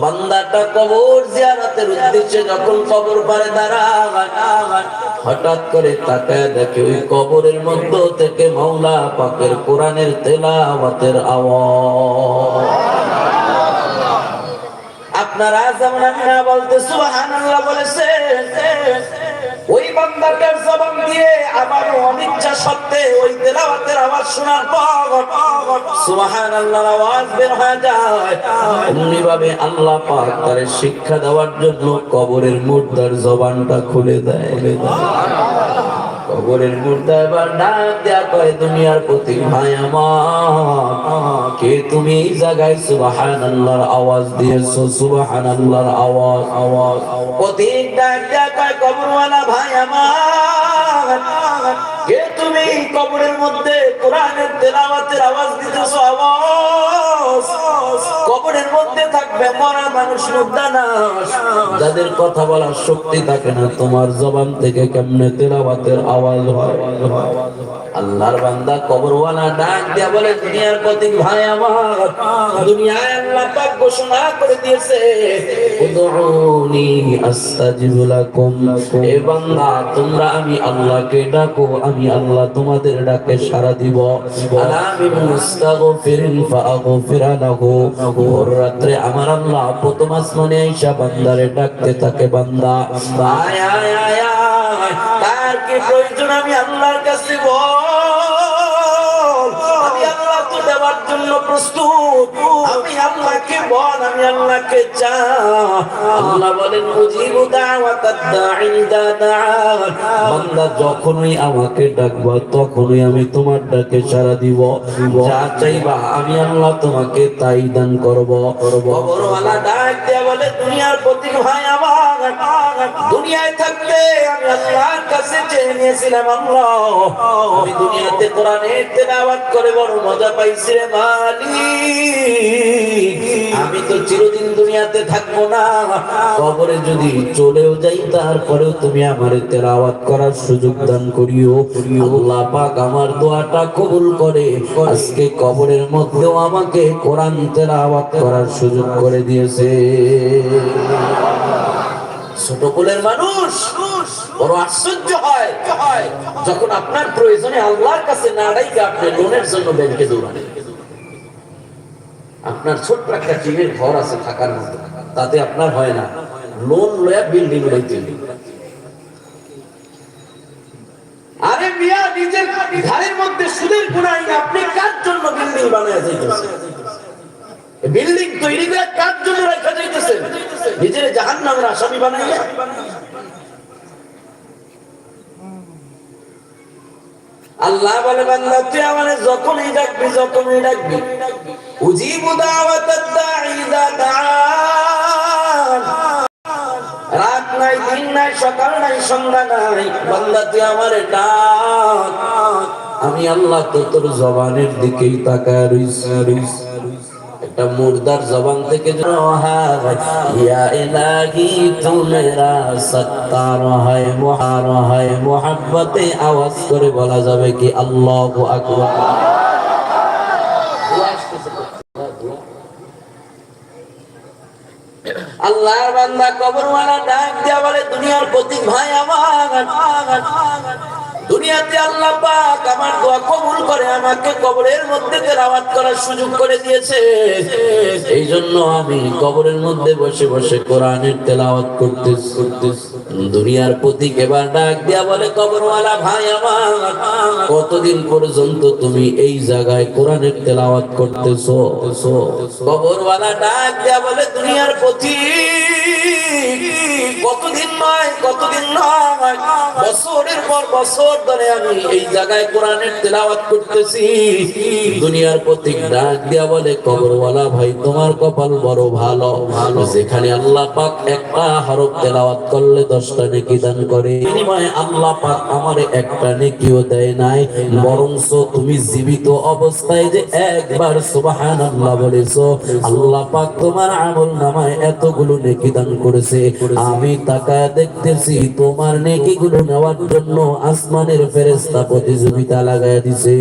বান্দাটা কবর জিয়ারতের উদ্দেশ্যে যখন কবর পারে দাঁড়ায়, হঠাৎ করে তাকায় দেখে ওই কবরের মধ্য থেকে মাওলা পাকের কোরআনের তেলাওয়াতের আওয়াজ। আপনারা যেমন আমি না বলতে সুবহানাল্লাহ বলেছেন, ওই বান্দাটার জবান দিয়ে আমার অনিচ্ছা সত্ত্বে ওই তেলাওয়াতের আওয়াজ শোনার পর সুবহানাল্লাহর আওয়াজ বের হয়ে যায়। এমনি ভাবে আল্লাহ পাক তার শিক্ষা দেওয়ার জন্য কবরের মুর্দার জবানটা খুলে দেয়। কবরের মুর্দা এবার ডাক দেয়া কয়, দুনিয়ার প্রতি ভাই আমার, কে তুমি এই জায়গায় সুবহানাল্লাহর আওয়াজ দিয়েছো? সুবহানাল্লাহর আওয়াজ আওয়াজ প্রতীক ডাক দেয়া কয়, কবরওয়ালা ভাই আমার, কে তুমি কবরের মধ্যে কোরআনের তেলাওয়াতের আওয়াজ দিতেছো? আওয়াজ কবরের মধ্যে থাকবে মরা মানুষ, মুর্দানাস, যাদের কথা বলার শক্তি থাকে না, তোমার জবান থেকে কেমনে তেলাওয়াতের আওয়াজ হয়? আল্লাহর বান্দা কবরওয়ালা ডাক দিয়া বলে, দুনিয়ার প্রতীক ভাই আমার, দুনিয়ায় আল্লাহ পাক ঘোষণা করে দিয়েছে, উদউনি আস্তাজিব লাকুম, এ বান্দা তোমরা আমি আল্লাহকে ডাকো, আমি আল্লাহ তোমাদের ডাকে সাড়া দিব। আলামি মুস্তাগফিরিন ফাগফির লাহু, ভোর রাত্রে আমার আল্লাহ প্রথম আসমানে আইসা বান্দারে ডাকতে থাকে, বান্দা আয় আয় আয় আয়, তার কি প্রয়োজন আমি আল্লাহর কাছে বল, আমি আল্লাহ তো দেওয়ার জন্য প্রস্তুত, আমি আল্লাহকে বল, আমি আল্লাহকে চা। আল্লাহ বলেন, মুজিবু দাওয়াতাদ দাঈ ইযা দাআন, বান্দা যখনই আমাকে ডাকবা তখনই আমি তোমার ডাকে সাড়া দিব, যা চাইবা আমি আল্লাহ তোমাকে তাই দান করব। কবরওয়ালা ডাক দিয়ে বলে, দুনিয়ার প্রতীক ভাই আমার, দুনিয়ায় থাকতে আমি আল্লাহর কাছে চেয়ে নিয়েছিলাম, আল্লাহ আমি দুনিয়াতে কোরআনের তেলাওয়াত করে বড় মজা পাইছি রে মালিক, আমি তো চিরদিন দুনিয়াতে থাকবো না, কবরে যদি চলেও যাই তারপরেও তুমি আমার তেলাওয়াত করার সুযোগ দান করিও। আল্লাহ পাক আমার দোয়াটা কবুল করে আজকে কবরের মধ্যেও আমাকে কোরআন তেলাওয়াত করার সুযোগ করে দিয়েছে। ছোট কুলের মানুষ বড় আশ্চর্য হয় যখন আপনার প্রয়োজনে আল্লাহর কাছে না ডাইকে আপনি লোনের জন্য ব্যাংকে দৌড়ান। আপনার ছোট্ট একটা টিনের ঘর আছে থাকার মতো, তাতে আপনার হয় না, লোন লয়া বিল্ডিং লইতে। আরে মিয়া, নিজের ঘরের মধ্যে সুদের গুনাই না, আপনি কার জন্য বিল্ডিং বানায় যাইতেছেন? বিল্ডিং তৈরি করে কার জন্য রাখা যাইতেছে? নিজের জাহান্নামের আসামি বানাইয়া। আল্লাহ বলে, বান্দা তুই আমারে যখনই ডাকবি, যখনই ডাকবি, উজিবু দাওয়াতাদ দাঈ ইযা দাআন, রাত নাই, দিন নাই, সকাল নাই, সন্ধ্যা নাই, বান্দা তুই আমারে ডাক, আমি আল্লাহ তো তোর জবানের দিকেই তাকায় রইছি। একটা মুর্দার জবান থেকে ইয়া ইলাহি তু মেরা সত্তার হয়, মুহার হয়, মুহাব্বতে আওয়াজ করে বলা যাবে কি আল্লাহু আকবার। আল্লাহর বান্দা কবরওয়ালা ডাক দিয়া বলে, দুনিয়ার প্রতীক ভাই আমার, দুনিয়াতে আল্লাহ পাক আমার দোয়া কবুল করে আমাকে কবরের মধ্যে তেলাওয়াত করার সুযোগ করে দিয়েছে, এই জন্য আমি কবরের মধ্যে বসে বসে কোরআনের তেলাওয়াত করতেছি। দুনিয়ার প্রতীক এবার ডাক দিয়া বলে, কবরওয়ালা ভাই আমার, কতদিন পর্যন্ত তুমি এই জায়গায় কোরআনের তেলাওয়াত করতেছো? কবরওয়ালা ডাক দিয়া বলে, দুনিয়ার প্রতীক কতদিন নয়, কতদিন নয়, বছরের পর বছর ধরে আমি এই জায়গায় কোরআনের তেলাওয়াত করতেছি। দুনিয়ার প্রতীক ডাক দিয়া বলে, কবরওয়ালা ভাই তোমার কপাল বড় ভালো, যেখানে আল্লাহ পাক একটা হরফ তেলাওয়াত করলে 10টা নেকি দান করে, বিনিময়ে আল্লাহ পাক আমারে একটা নেকিও দেয় নাই, বরঞ্চ তুমি জীবিত অবস্থায় যে একবার সুবহানাল্লাহ বলেছো, আল্লাহ পাক তোমার আমলনামায় এতগুলো নেকি দান করেছে। আমি তাকায় দেখতেছি তোমার নেকিগুলো নেওয়ার জন্য আসমানের ফেরেশতা প্রতিযোগিতা লাগায় দিছে।